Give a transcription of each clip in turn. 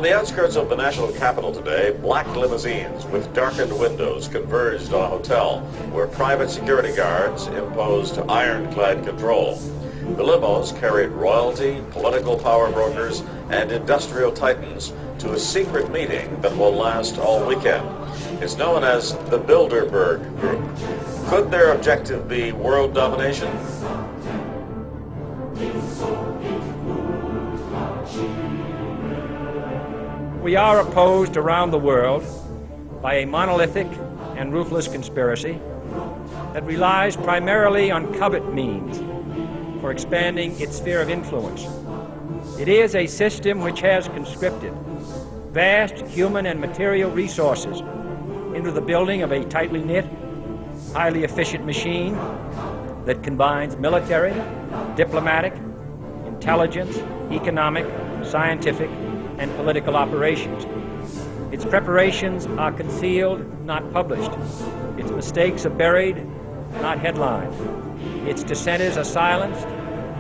the outskirts of the national capital today, black limousines with darkened windows converged on a hotel where private security guards imposed ironclad control. The limos carried royalty, political power brokers, and industrial titans to a secret meeting that will last all weekend. It's known as the Bilderberg Group. Could their objective be world domination? We are opposed around the world by a monolithic and ruthless conspiracy that relies primarily on covert means for expanding its sphere of influence. It is a system which has conscripted vast human and material resources into the building of a tightly knit, highly efficient machine that combines military, diplomatic, intelligence, economic, scientific, and political operations. Its preparations are concealed, not published. Its mistakes are buried, not headlined. Its dissenters are silenced,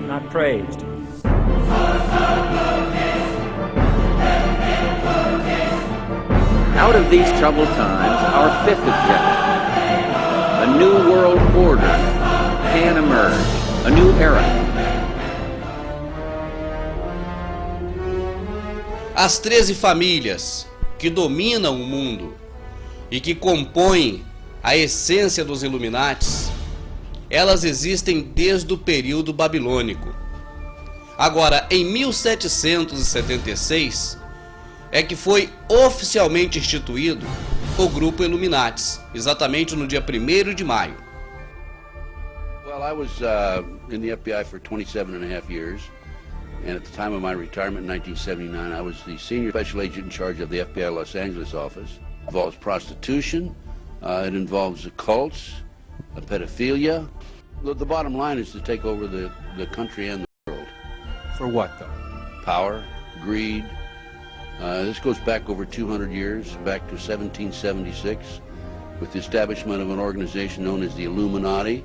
not praised. Out of these troubled times, our fifth objective, a new world order, can emerge, a new era. As 13 famílias que dominam o mundo e que compõem a essência dos Illuminatis, elas existem desde o período babilônico. Agora, em 1776, é que foi oficialmente instituído o Grupo Illuminatis, exatamente no dia 1º de maio. Well, I was in the FBI for 27.5 years. And at the time of my retirement in 1979, I was the senior special agent in charge of the FBI Los Angeles office. It involves prostitution, it involves cults, pedophilia. The bottom line is to take over the country and the world. For what, though? Power, greed. This goes back over 200 years, back to 1776, with the establishment of an organization known as the Illuminati.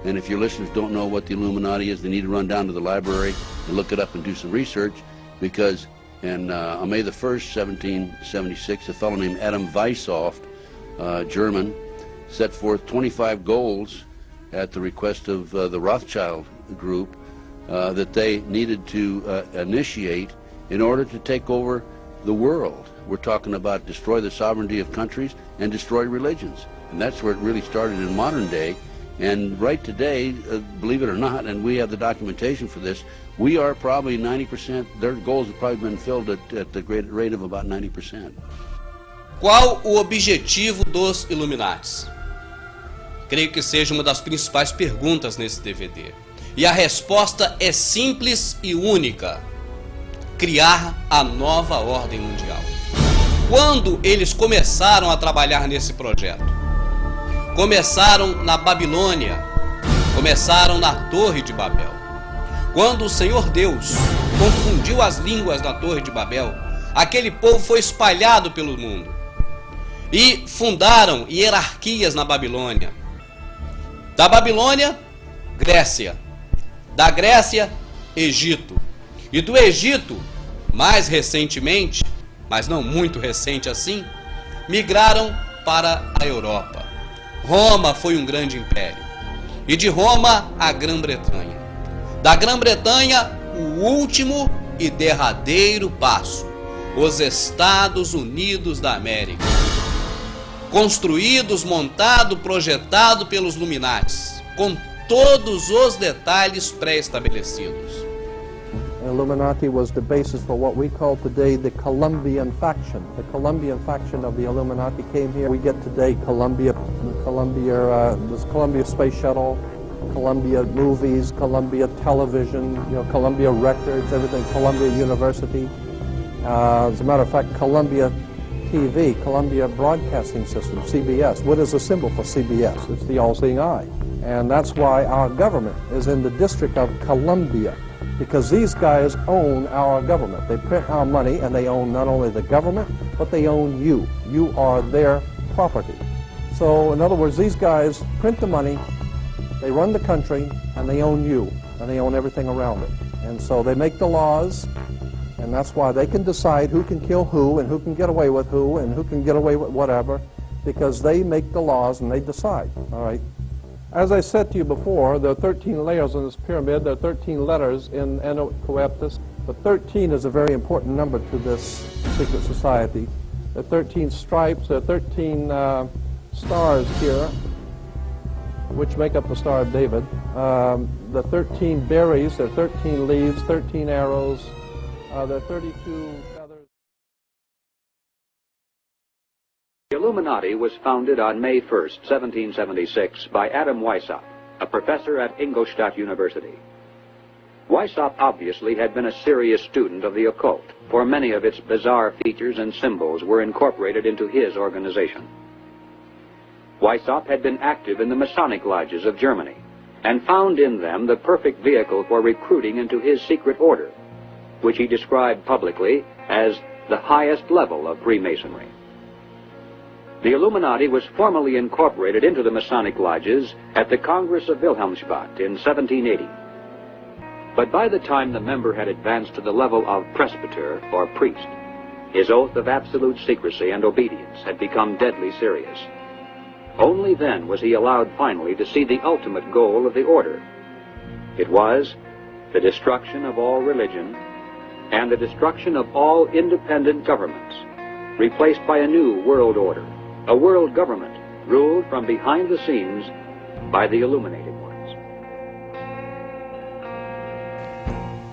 And if your listeners don't know what the Illuminati is, they need to run down to the library and look it up and do some research, because on May the 1st, 1776, a fellow named Adam Weishaupt, German, set forth 25 goals at the request of the Rothschild group that they needed to initiate in order to take over the world. We're talking about destroy the sovereignty of countries and destroy religions. And that's where it really started in modern day. And right today, believe it or not, and we have the documentation for this, we are probably 90%, their goals have probably been filled at the great rate of about 90%. Qual o objetivo dos Illuminatis? Creio que seja uma das principais perguntas nesse DVD. E a resposta é simples e única: criar a nova ordem mundial. Quando eles começaram a trabalhar nesse projeto? Começaram na Babilônia, começaram na Torre de Babel. Quando o Senhor Deus confundiu as línguas da Torre de Babel, aquele povo foi espalhado pelo mundo e fundaram hierarquias na Babilônia. Da Babilônia, Grécia. Da Grécia, Egito. E do Egito, mais recentemente, mas não muito recente assim, migraram para a Europa. Roma foi um grande império. E de Roma, a Grã-Bretanha. Da Grã-Bretanha, o último e derradeiro passo: os Estados Unidos da América. Construídos, montado, projetado pelos Illuminatis, com todos os detalhes pré-estabelecidos. Illuminati was the basis for what we call today the Colombian faction. The Colombian faction of the Illuminati came here. We get today Columbia Space Shuttle, Columbia Movies, Columbia Television, Columbia Records, everything, Columbia University. As a matter of fact, Columbia TV, Columbia Broadcasting System, CBS. What is the symbol for CBS? It's the all-seeing eye. And that's why our government is in the District of Columbia, because these guys own our government. They print our money, and they own not only the government, but they own you. You are their property. So, in other words, these guys print the money, they run the country, and they own you, and they own everything around it. And so they make the laws, And that's why they can decide who can kill who and who can get away with who and who can get away with whatever, because they make the laws and they decide, all right? As I said to you before, there are 13 layers in this pyramid. There are 13 letters in Coeptus. But 13 is a very important number to this secret society. There are 13 stripes, there are 13 stars here, which make up the Star of David. The 13 berries, there are 13 leaves, 13 arrows, there are 32 feathers. The Illuminati was founded on May 1st, 1776, by Adam Weishaupt, a professor at Ingolstadt University. Weishaupt obviously had been a serious student of the occult, for many of its bizarre features and symbols were incorporated into his organization. Weishaupt had been active in the Masonic lodges of Germany, and found in them the perfect vehicle for recruiting into his secret order, which he described publicly as the highest level of Freemasonry. The Illuminati was formally incorporated into the Masonic lodges at the Congress of Wilhelmsbad in 1780. But by the time the member had advanced to the level of presbyter, or priest, his oath of absolute secrecy and obedience had become deadly serious. Only then was he allowed finally to see the ultimate goal of the order. It was the destruction of all religion and the destruction of all independent governments, replaced by a new world order, a world government ruled from behind the scenes by the illuminated ones.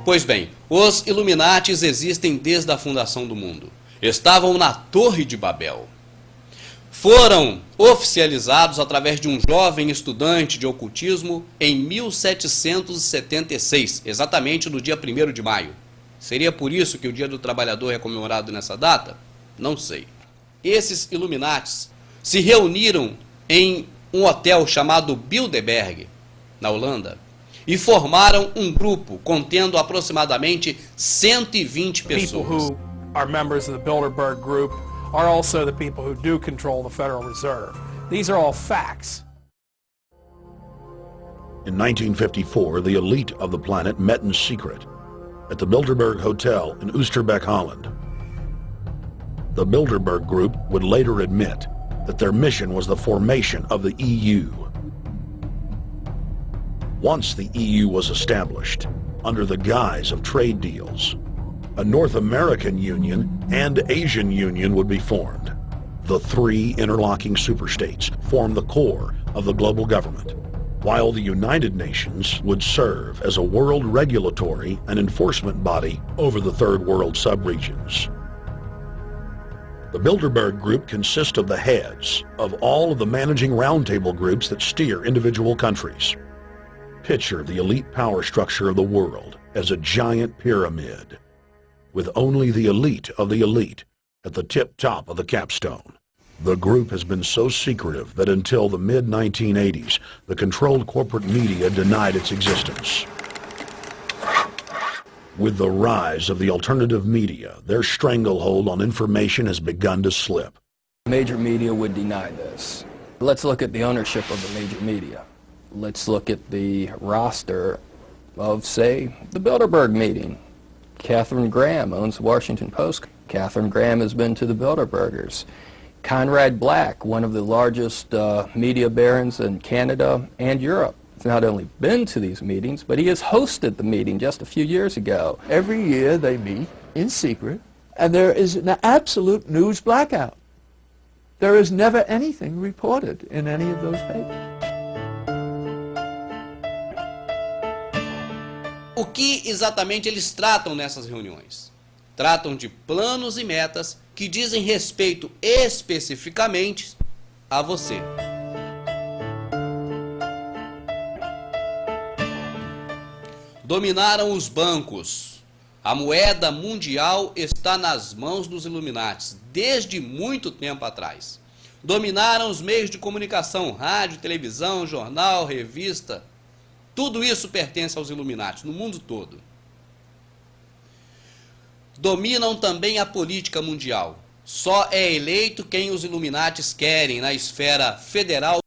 Pois bem, os Illuminatis existem desde a fundação do mundo. Estavam na Torre de Babel. Foram oficializados através de um jovem estudante de ocultismo em 1776, exatamente no dia 1º de maio. Seria por isso que o Dia do Trabalhador é comemorado nessa data? Não sei. Esses Illuminatis se reuniram em um hotel chamado Bilderberg, na Holanda, e formaram um grupo contendo aproximadamente 120 pessoas. People who are members of the Bilderberg group are also the people who do control the Federal Reserve. These are all facts. In 1954, the elite of the planet met in secret at the Bilderberg Hotel in Oosterbeek, Holland. The Bilderberg group would later admit that their mission was the formation of the EU. Once the EU was established, under the guise of trade deals, a North American Union and Asian Union would be formed. The three interlocking superstates formed the core of the global government, while the United Nations would serve as a world regulatory and enforcement body over the Third World subregions. The Bilderberg Group consists of the heads of all of the managing roundtable groups that steer individual countries. Picture the elite power structure of the world as a giant pyramid, with only the elite of the elite at the tip top of the capstone. The group has been so secretive that until the mid-1980s, the controlled corporate media denied its existence. With the rise of the alternative media, their stranglehold on information has begun to slip. Major media would deny this. Let's look at the ownership of the major media. Let's look at the roster of, say, the Bilderberg meeting. Katharine Graham owns the Washington Post. Katharine Graham has been to the Bilderbergers. Conrad Black, one of the largest media barons in Canada and Europe, has not only been to these meetings, but he has hosted the meeting just a few years ago. Every year they meet in secret, and there is an absolute news blackout. There is never anything reported in any of those papers. O que exatamente eles tratam nessas reuniões? Tratam de planos e metas que dizem respeito especificamente a você. Dominaram os bancos. A moeda mundial está nas mãos dos Illuminatis desde muito tempo atrás. Dominaram os meios de comunicação, rádio, televisão, jornal, revista. Tudo isso pertence aos Illuminatis, no mundo todo. Dominam também a política mundial. Só é eleito quem os Illuminatis querem na esfera federal